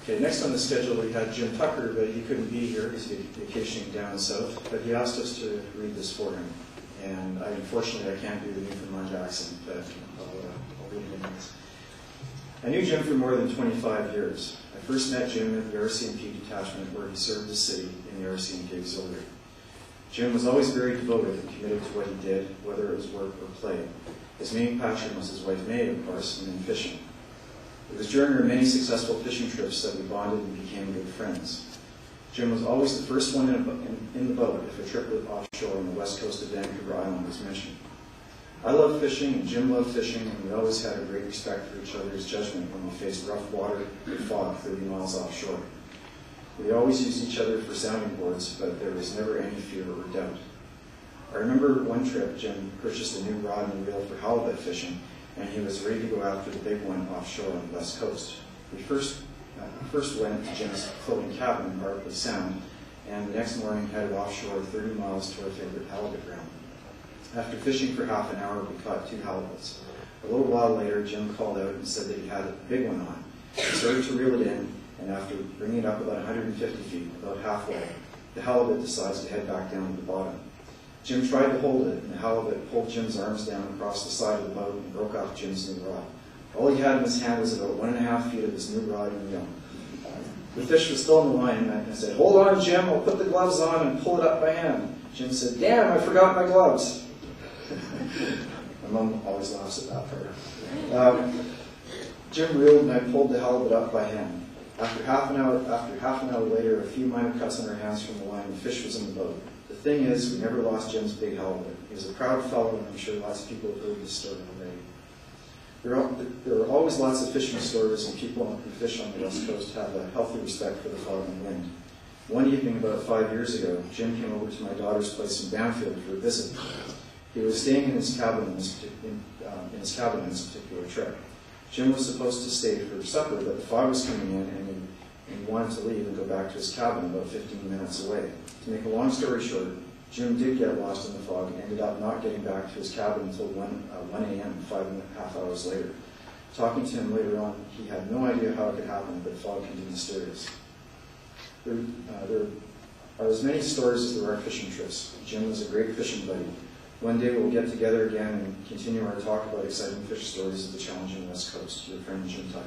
Okay, next on the schedule we had Jim Tucker, but he couldn't be here. He's vacationing down south, but he asked us to read this for him. And unfortunately, I can't do the Newfoundland accent, but I'll read it anyways. I knew Jim for more than 25 years. I first met Jim at the RCMP detachment where he served the city in the RCMP Auxiliary. Jim was always very devoted and committed to what he did, whether it was work or play. His main passion was his wife May, of course, and then fishing. It was during our many successful fishing trips that we bonded and became good friends. Jim was always the first one in the boat if a trip offshore on the west coast of Vancouver Island was mentioned. I loved fishing and Jim loved fishing, and we always had a great respect for each other's judgment when we faced rough water or fog 30 miles offshore. We always used each other for sounding boards, but there was never any fear or doubt. I remember one trip Jim purchased a new rod and reel for halibut fishing, and he was ready to go after the big one offshore on the west coast. We first went to Jim's floating cabin in Barclay Sound, and the next morning headed offshore 30 miles to our favorite halibut ground. After fishing for half an hour, we caught 2 halibuts. A little while later, Jim called out and said that he had a big one on. He started to reel it in, and after bringing it up about 150 feet, about halfway, the halibut decides to head back down to the bottom. Jim tried to hold it, and the halibut pulled Jim's arms down across the side of the boat and broke off Jim's new rod. All he had in his hand was about 1.5 feet of his new rod and reel. The fish was still in the line, and I said, "Hold on, Jim, I'll put the gloves on and pull it up by hand." Jim said, "Damn, I forgot my gloves." My mom always laughs at that part. Jim reeled and I pulled the halibut up by hand. After half an hour later, a few minor cuts on our hands from the line, the fish was in the boat. The thing is, we never lost Jim's big halibut. He was a proud fellow, and I'm sure lots of people have heard this story already. There are always lots of fishing stories, and people who fish on the West Coast have a healthy respect for the fog and wind. One evening about 5 years ago, Jim came over to my daughter's place in Banfield for a visit. He was staying in his cabin in this particular trip. Jim was supposed to stay for supper, but the fog was coming in, and he wanted to leave and go back to his cabin about 15 minutes away. To make a long story short, Jim did get lost in the fog and ended up not getting back to his cabin until 1 a.m., 5.5 hours later. Talking to him later on, he had no idea how it could happen, but fog can be mysterious. There are as many stories as there are fishing trips. Jim was a great fishing buddy. One day we'll get together again and continue our talk about exciting fish stories of the challenging West Coast. Your friend, Jim Tucker.